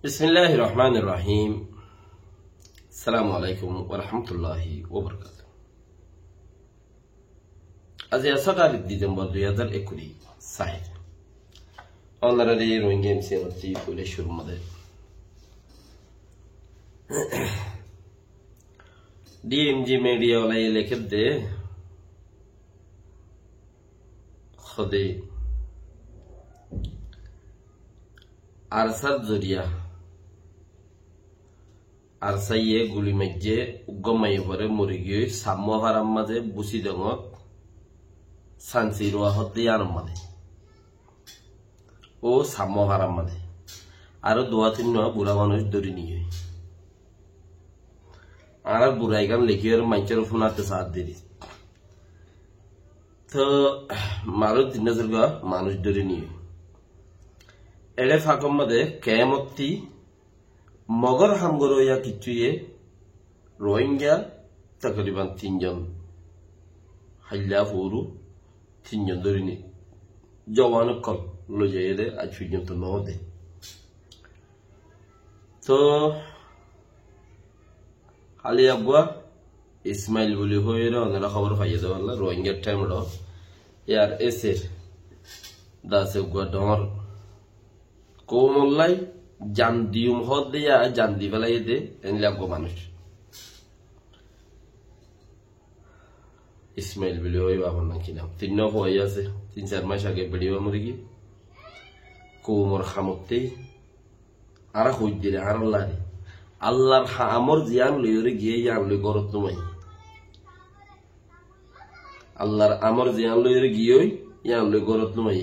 বিসমিল্লাহির রহমানির রহিম। আসসালামু আলাইকুম ওয়া রাহমাতুল্লাহি ওয়া বারাকাতুহু। আজ 17 ডিসেম্বর 2021 সাইড অনলারে রোহিঙ্গা এমসিএমসি পুলিশ শুরু মধ্যে ডিএমজি মিডিয়া वाले लिख दे खुदे আরসার জরিয়া আরসাইয়ে গুলি মেজে উগমাই পরে মুরগি সাম্য হারাম মাঝে বুসি দঙত সানসি রোয়া হতে আরম মাঝে ও সাম্য হারাম মাঝে আরো দোয়া তিন বুড়া মানুষ দড়ি নিয়ে আর বুড়াই গান লিখিয়ে মাইচের ফোনাতে সাথ দিলি তো মানুষ দিন মানুষ দড়ি নিয়ে এলে ফাঁকম মাঝে কেমতি মগর হামগর ইয়া কিচুয়ে রোহিঙ্গা তকরিবান 3 জন হাইলা ফুরু 3 জন ধরিনি জওয়ান কল লয়ে দে আজ পর্যন্ত নদে তো খালি আগুয়া ইসমাইল বলি হয়ে ওনারা খবর পাইয়ে দেওয়াল্লা রোহিঙ্গার টাইম র ইয়ার এসের দাসে গুয়া ডর কোমল্লাই জান দিউম হদ দিয়া জান দি বেলাই দে এনলাগো মানুষ ইসমাইল বলি হই বাবার নাম কি নাম 3 হয়ে আছে 3-4 মাস আগে বেড়িবা মুরগি কোমর খামতে আর হই দিলে আর আল্লাহর আমর জিয়ান লইরে গিয়ে আনলে গরত নমাই আল্লাহর আমর জিয়ান লইরে গিয়ে আনলে গরত নমাই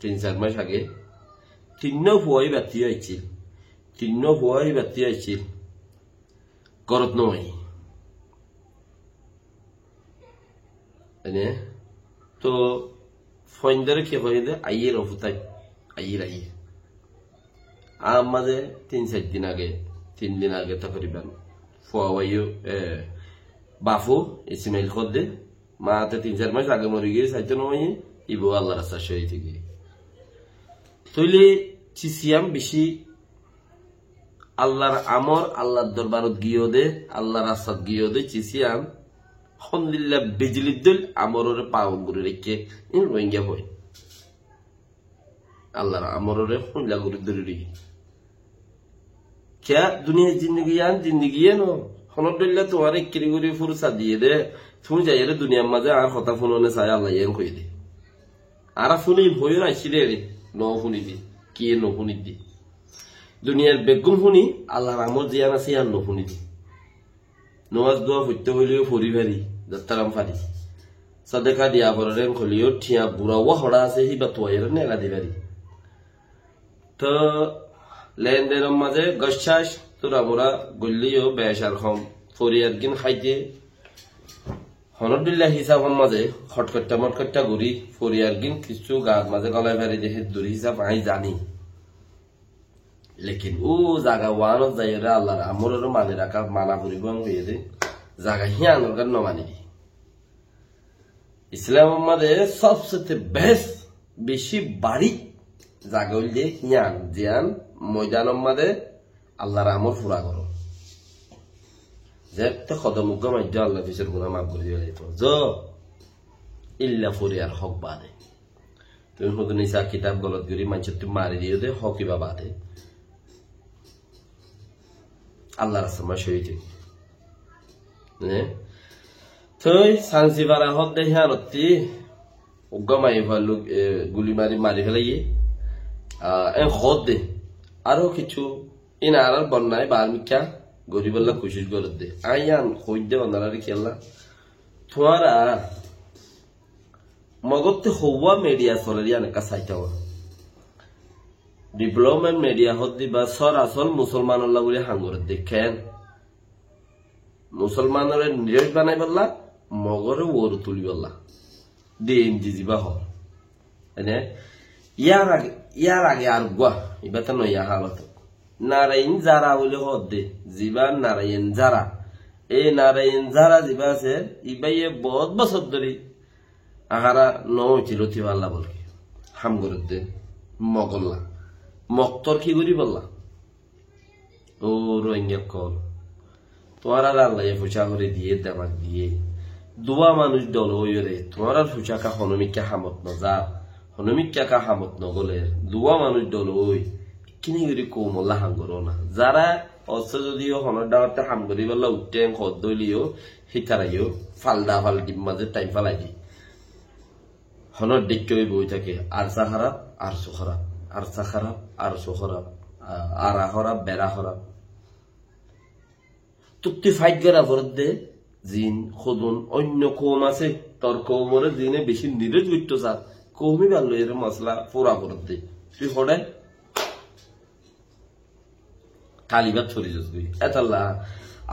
3-4 মাস আগে 3 ভয় বাতি আইছিল 3 ভয় বাতি আইছিল গরত নমাই এনে তো ফইন্দারে কি হয়ে দে আইয়ের অফুতাই আইয়ের আমাদের 3-4 দিন আগে 3 দিন আগে তকরিবান ফুয়াইও বাফু ইসমাইল খদ্দে মাতে 3-4 মাস আগে মরে গিয়ে সাইতে নয় ইবো আল্লাহর রাস্তা শহীদ গিয়ে তইলে চিসিয়াম বেশি আল্লাহর আমর আল্লাহর দরবারত গিয়ে দে আল্লাহর রাস্তাত গিয়ে দে চিসিয়াম আলহামদুলিল্লাহ বিজলির দল আমরের পাওয়া করে রেখে রোহিঙ্গা হয় আল্লাহর আমরের হুঁলা করে ধরে রেখে क्या दुनिया जिंदगी नो हनदुल्ला तुम्हारे किरिगुरी फुरसा दिए दे तुम जाइए रे दुनिया मजे आर हता फुनने साया अल्लाह ये कोई दे आरा फुनी भोय ना छिले रे नो फुनी दी की नो फुनी दी दुनियार बेगुम फुनी अल्लाह रामर जियाना से नो फुनी दी नमाज दुआ फुटते हलियो फुरी भारी दत्तराम फादी सदका दिया बररेन खलियो ठिया बुरा वा हड़ा से ही बतवायर नेला दे भारी तो লেনদেনের মাঝে গশ্বাস তোরা মোরা গল্লিও বেশার খম ফরিয়ার গিন খাইতে হনদুল্লাহ হিসাবের মাঝে খটখট্টা মটখট্টা ঘুরি ফরিয়ার গিন কিছু গাছ মাঝে গলায় ফেরে যে দূর হিসাব আমি জানি লেকিন ও জায়গা ওয়ানত যাইরা আল্লাহর আমরের মানে রাখা মানা করিব হয়ে দে জায়গা হিয়ানোর গান নমানি দি ইসলামের মাঝে সবচেয়ে বেশি বাড়ি জায়গা হইল যে হিয়ান জিয়ান ময়দানের মাঝে আল্লাহর আমর পুরা করো যে কদমুগ্য মাধ্যমে আল্লাহ পিছের গুণা মাফ করে দিয়ে য ইল্লা ফরিয়ার হক বাদে তুমি শুধু নিশা কিতাব গলত করি মানুষের তুমি মারি দিয়ে দে হকিবা বাদে আল্লাহর সময় শহীদ তুই সানসি বারা হক দেখে আনতি উগ্গমাই ভালো গুলি মারি ফেলাইয়ে হদ দে আরো কিছু ইন আর বন্যায় বার্মিকা গরিবল্লা কোশিশ করে দে আইয়ান হই দে বন্ধারে খেলা তোমারা মগতে হওয়া মিডিয়া চলারিয়ান একা চাইতাও ডেভেলপমেন্ট মিডিয়া হদ দিবা সর আসল মুসলমানল্লা বলে হাঙ্গর দেখেন মুসলমানের নিরেশ বানাই বললা মগরে ওর তুলি বললা দিন জিজিবা হল এনে ইয়ার আগে আর গুয়া ইবাতা নয়া হালত নারায়ণ যারা বলে হদে জিবা নারায়ণ যারা এই নারায়ণ যারা জিবা আছে ইবাইয়ে বহুত বছর ধরে আহারা নছিল তিবাল্লা বলকে হাম করে দে মগল্লা মক্তর কি করি বললা ও রোহিঙ্গা কল তোমার আর আল্লাহ ফুচা করে দিয়ে দেমাক দিয়ে দুয়া মানুষ দল হইরে তোমার আর ফুচাকা হনমিকা হামত নজা হনমিকা হামত নগলে দুয়া মানুষ দল হই কিনি করে কোমল্লা হাঙ্গর না যারা অস্ত্র যদিও হনর ডাওয়াতে হাম করি বললা উঠতে খদ দলিও হিতারাইও ফালদা ফালদির মাঝে টাইম ফালাই দি হনর দেখতে বই থাকে আরসা খারাপ আরসো খারাপ আরসা খারাপ আরসো খারাপ আরা খারাপ বেড়া খারাপ তুই ফাইট করা ভরত দে জিন খোদন অন্য কৌম আছে তোর কৌমরে জিনে বেশি নিরজ করতো স্যার কৌমি ভালো এর মশলা পোড়া ভরত দে তুই হঠাৎ কালিবাদ ছড়ি যাবি এতাল্লা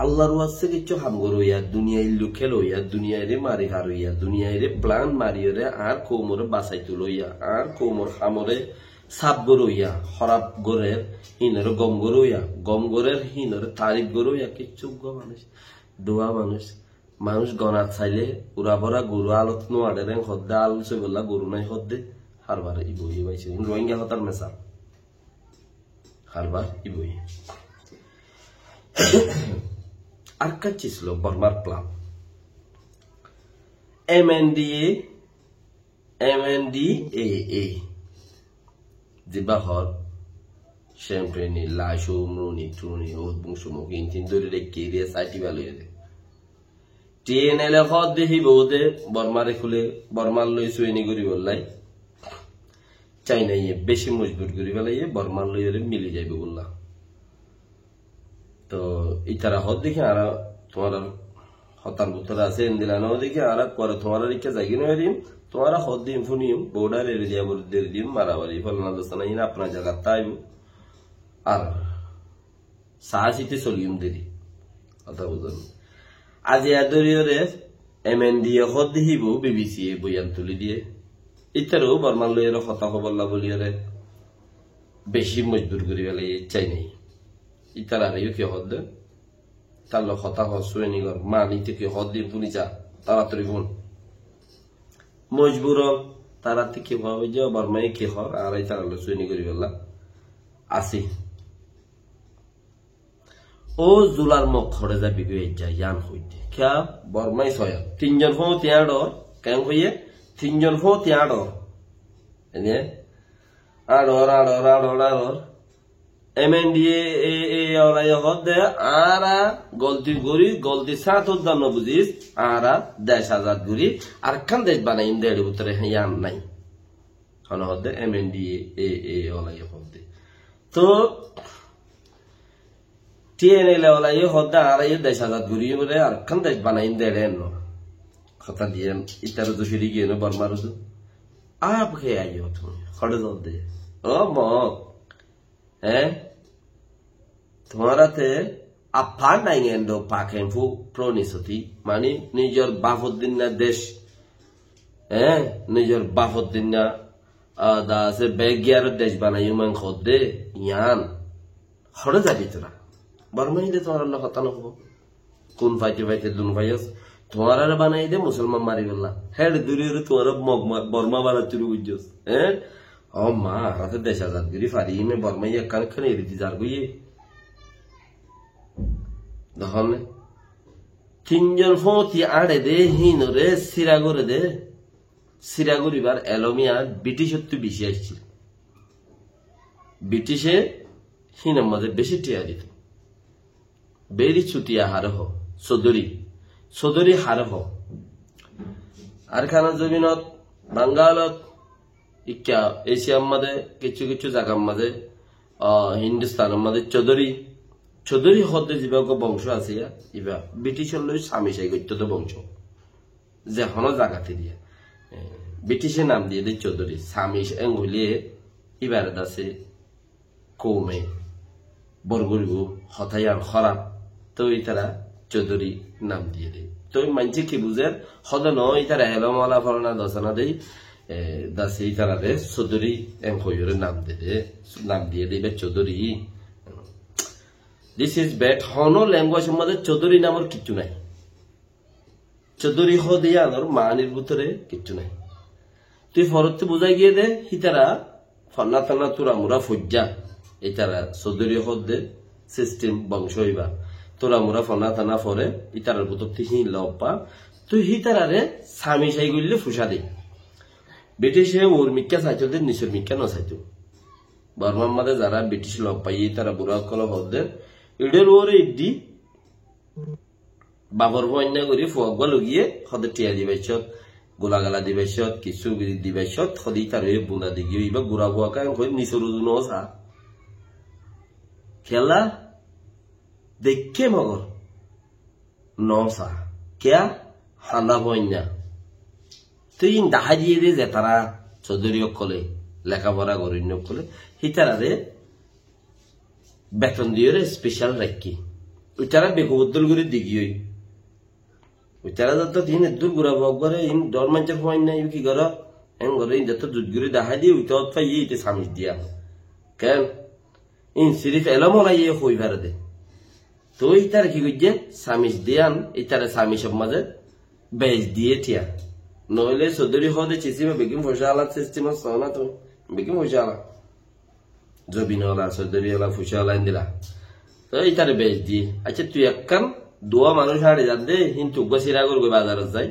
আল্লাহর ওয়াসে কিছু হামগর হইয়া দুনিয়ায় লুকেল হইয়া দুনিয়ায় রে মারি হার হইয়া দুনিয়ায় রে প্লান মারিয়ে রে আর কৌমরে বাঁচাই তুল হইয়া আর কৌমর হামরে সাপ গরু হইয়া খরাব গরের হিনের গম গরু হইয়া গম গরের হিনের তারিফ গরু হইয়া কিচ্ছু মানুষ দোয়া মানুষ মানুষ গনাত চাইলে উড়া ভরা গরু আলত নোয়াডে রেং হদ্দে আলু বললা গরু নাই হদ্দে হারবার ইবই পাইছে রোহিঙ্গা হতার মেসা হারবার ইবই আর কাছে ছিল বর্মার প্লান MNDAA জিবাহর শ্যাম্পেনি লাশো মুনি টুনি ও বংশমুখী তিন ধরে রেখে দিয়ে সাইটি ভালো হয়ে TNL হদ দেখি বহুতে বর্মারে খুলে বর্মার লই সুইনি করি বললাই চাই নাই বেশি মজবুত করি বেলাইয়ে বর্মার লই মিলে যাইবে বললা তো ইতারা হদ দেখি আর তোমার হতার বুতরা আছে দিলানো দেখি আর পরে তোমার ইচ্ছা জাগি নয় দিম তোমার হদ দিম ফুনিম বর্ডার এরিয়া বলতে দিম মারামারি ফলনা দোস্তানা ইন আপনার জায়গা তাইব আর সাহসিতে চলিম দেরি কথা বুঝুন আজ এদরিয়রে MNDA হদ দেখিব BBC বইয়ান তুলি দিয়ে ইতারও বর্মার লইয়ের কথা খবরলা বলিয়রে বেশি মজবুর করি বেলা চাই নাই ইতার আর কি হদ তার কথা হসুয়ে নিগর মা নিতে কি হদ দিন তুমি যা তাড়াতাড়ি বোন মজবুর তারা থেকে ভাবে যে বর্মাই কি হর আর এই তারা সুইনি করি বেলা আসি ও জুলার মুখ খড়ে যাবি গিয়ে যায় ইয়ান হইতে খেয়া বর্মাই ছয় তিনজন ফো তিয়াড় কেন হইয়ে তিনজন ফো তিয়াড় এনে আড়র আড়র আড়র আড়র MNDAA ওলাই হদে আরা গলতি করি গলতি সাত উদ্দান বুঝিস আরা 10,000 গুরি আর খান দেশ বানাই দেড় ভিতরে ইয়ান নাই হন হদে MNDAA ওলাই হদে তো TNL ওলাই হদে আরা 10,000 গুরি বলে আর খান দেশ বানাই দেড় ন কথা দিয়ে ইতারো তো ফিরি গিয়ে বর্মার তো আপ খেয়ে আইও তুমি খড়ে দে ও মক তোমারাতে আফান নাইগেন্ডো পাখেনফু প্রনিসতি মানে নিজের বাফুদ্দিন না দেশ নিজের বাফুদ্দিন না দাসে বেগিয়ার দেশ বানাই মান খদে ইয়ান হড়ে যাবি তোরা বর্মাই দে তোমার কথা নহব কোন ফাইতে ফাইতে দুন ভাইস তোমার বানাই দে মুসলমান মারি গেলা হেড দূরে তোমার বর্মা বানা তুই বুঝছস ও মা রাতে 10,000 গিরি ফারি মে বর্মাই কান খানে রিদি যার গইয়ে দহনে তিনজন ফতি আড়ে দে হিনরে সিরাগরে দে সিরাগরিবার এলোমিয়া ব্রিটিশত্ব বেশি আসছিল ব্রিটিশে হিনের মাঝে বেশি টিয়া দিত বেরি ছুটিয়া হার হ সদরি হার হ আর খানা জমিনত বাঙ্গালত ইকা এশিয়ার মাঝে কিছু কিছু জায়গার মাঝে হিন্দুস্তানের মাঝে চৌধুরী হদে যুবক বংশ আছে ইবা ব্রিটিশের লই স্বামী সাই গত্য বংশ যে হন জায়গাতে দিয়ে ব্রিটিশের নাম দিয়ে দেয় চৌধুরী স্বামী এঙ্গুলিয়ে ইবার আছে কৌমে বরগরিব হতাইয়ার খরাব তো তারা চৌধুরী নাম দিয়ে দেয় তো মানছে কি বুঝে হদে নয় তারা হেলমলা ফলনা দশনা দেয় দাসে তারা চৌধুরী এঙ্কইরে নাম দিয়ে দেবে চৌধুরী দিস ইজ ব্যাড হনো ল্যাঙ্গুয়েজ মধ্যে চৌধুরী নামের কিচ্ছু নাই চৌধুরী হদিয়ানোর মানির ভিতরে কিচ্ছু নাই তুই ফরতে বুঝাই গিয়ে দে হিতারা ফন্না থানা তুরা মুরা ফজ্জা এই তারা চৌধুরী হদ দে সিস্টেম বংশ হইবা তোরা মোরা ফনা থানা ফরে ইতারার বুতর থেকে লপা তুই হিতারারে স্বামী সাই করলে ফুসা দে ব্রিটিশে ওর মিক্কা চাইতো নিচের মিক্কা ন চাইতো বর্মার মাঝে যারা ব্রিটিশ লগ পাই তারা বুড়া কল হদের ইডের ওরে ইডি বাবর বন্যা করি ফুয়াগুয়া লগিয়ে হদে টিয়া দিবাইছত গোলাগালা দিবাইছত কিছু দিবাইছত হদি তার বুনা দিগি ইবা গুড়া বুয়াকা নিচের উজু নসা খেলা দেখে মগর নসা কেয়া হান্দা বন্যা তুই দেখা দিয়ে দে যে তারা চৌধুরী কলে লেখাপড়া গরিন্য কলে হিতারারে বেতন দিয়ে স্পেশাল রাখি ওইটারা বেকুবদ্দল করে দিগিয়ে ওইটারা যত তিন দূর ঘুরা ভোগ করে ইন ডর মানুষের পয়েন্ট নাই কি কর এম করে যত দুধ ঘুরে দেখা দিয়ে ওইটা পাই ইতে স্বামী দিয়া কেন ইন সিরিফ এলামলা ইয়ে হই ভারে দে তো ইতার কি করছে স্বামী দিয়ান ইতারে স্বামী সব মাঝে বেজ দিয়ে ঠিয়া নইলে চৌধুরী হদে চিসিমে বেকিম ফসা আলা সিস্টেম না তো বেকিম ফসা আলা জবিন হলা চৌধুরী হলা ফুসা আলা দিলা তো ইতারে বেজ দিয়ে আচ্ছা তুই একখান দোয়া মানুষ হাড়ে যান দে কিন্তু গছিরা করবে বাজারত যাই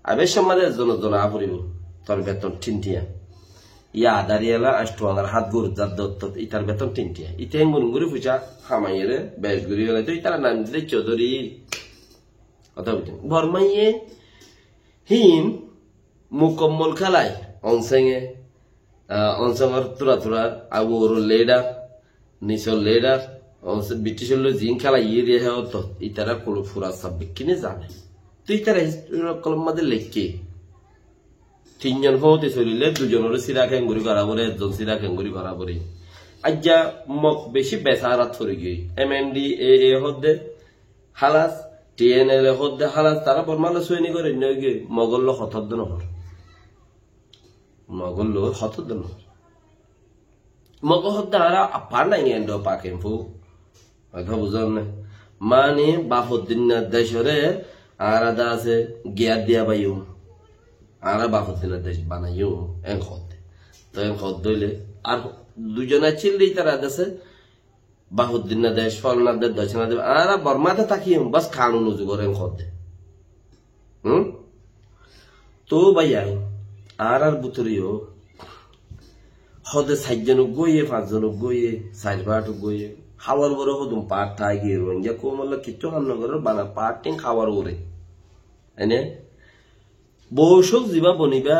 আবের সমাজে জন আপরিব তোর বেতন ঠিনটিয়া ইয়া আদারিয়ালা আষ্টুয়াঙ্গার হাত গরু যার দত্ত ইতার বেতন ঠিনটিয়া ইতে গুন গুরি ফুসা হামাইয়ে বেজ গুরি হলে তো ইতার নাম দিলে চৌধুরী কথা বুঝছেন বর্মাইয়ে হিম মুকম্মল খেলায় অনসেঙে অনসেঙর তুরা আবুর লেডার নিচর লেডার ব্রিটিশের জিন খেলা ইয়ে রে হতো ইতারা কোনো ফুরা সাব্বিক কিনে জানে তো ইতারা কলম মাঝে লেখকে তিনজন হতে চলিলে দুজনের সিরা খেঙ্গুরি করা পরে একজন সিরা খেঙ্গুরি করা পরে আজ্ঞা মক বেশি বেসারাত থরে গিয়ে MND এ হদে হালাস TNL হদে হালাস তারা বর্মালে সৈনি করে নগে মগল্ল হতদ নহর মগল্ল হতদ নহর মগ হদে আরা আপার নাই এন্ড পাকেন ফু কথা বুঝাম না মানে বাফুদ্দিন দেশরে আরাদা আছে গিয়ার দিয়া বাইও আরা বাফুদ্দিন দেশ বানাইও এন খদ তো এন খদ দইলে আর দুজনা চিল্লি তারা আছে বাহুদ্দিন দেশ ফলনা দেশ দশনা দেব আর বর্মাতে তাকিয়ে বাস খানু নুজু করে খদে তো ভাইয়া আর বুতরিও হদে 60 জন গইয়ে 5 জন গইয়ে 4 গইয়ে খাওয়ার বড় হদুম পাট থাই গিয়ে রোঞ্জা কোমল কিচ্ছু খান নগর বানা পাট টিং খাওয়ার ওরে এনে বৌশক জিবা বনিবা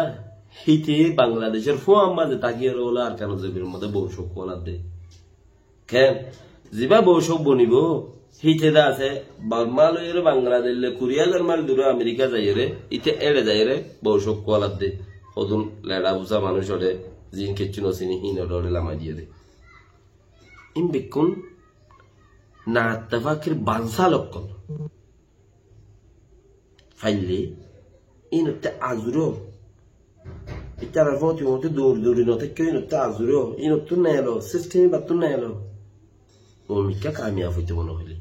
হিতে বাংলাদেশের ফুয়াম মাঝে তাকিয়ে রোলা আর কেন জবির মধ্যে বৌশক কোলা দে কেন জিবা বৌশক বনিব হিতে দা আছে বাংলাদেশের বাংলাদেশে কুরিয়ার মাল দূরে আমেরিকা যাই রে ইতে এড়ে যাই রে বৌশক কোলা দে হদুম লেডা বুঝা মানুষ ওরে জিন কিচ্ছু নসিনি হিন ওরে লামা দিয়ে দে ইন বিকুন না তাফাকির বানসা লক্ষণ ফাইলে ইনতে আজুরো ইতারা ফোটি মতে দৌড়ি নতে কেউ ইনতে আজুরো ইনতে নেলো সিস্টেমে বাতু নেলো ও মিকা কামিয়া হইতে মনে হইলে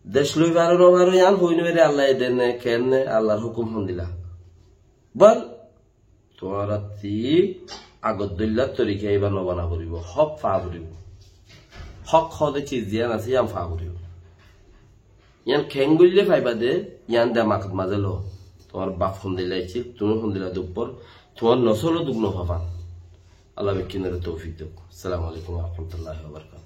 দেশ লই বারো ইয়ান হইন বেরে আল্লাহ দেন কেন আল্লাহর হুকুম হন্দিলা বল তোমার আগত দইল্লা তরিকা এবার নবানা করিব হক ফা করিব হক হদে চিজ দিয়ান আছে ইয়ান ফা করিব ইয়ান খেঙ্গুললে ফাইবা দে ইয়ান দে মাকত মাঝে লো তোমার বাপ ফোন দিলাইছি তুমি ফোন দিলা দুপুর তোমার নসলও দুগ্ন হবা আল্লাহ কিনারে তৌফিক দেব। আসসালামু আলাইকুম ওয়া রাহমাতুল্লাহি ওয়া বারাকাতুহু।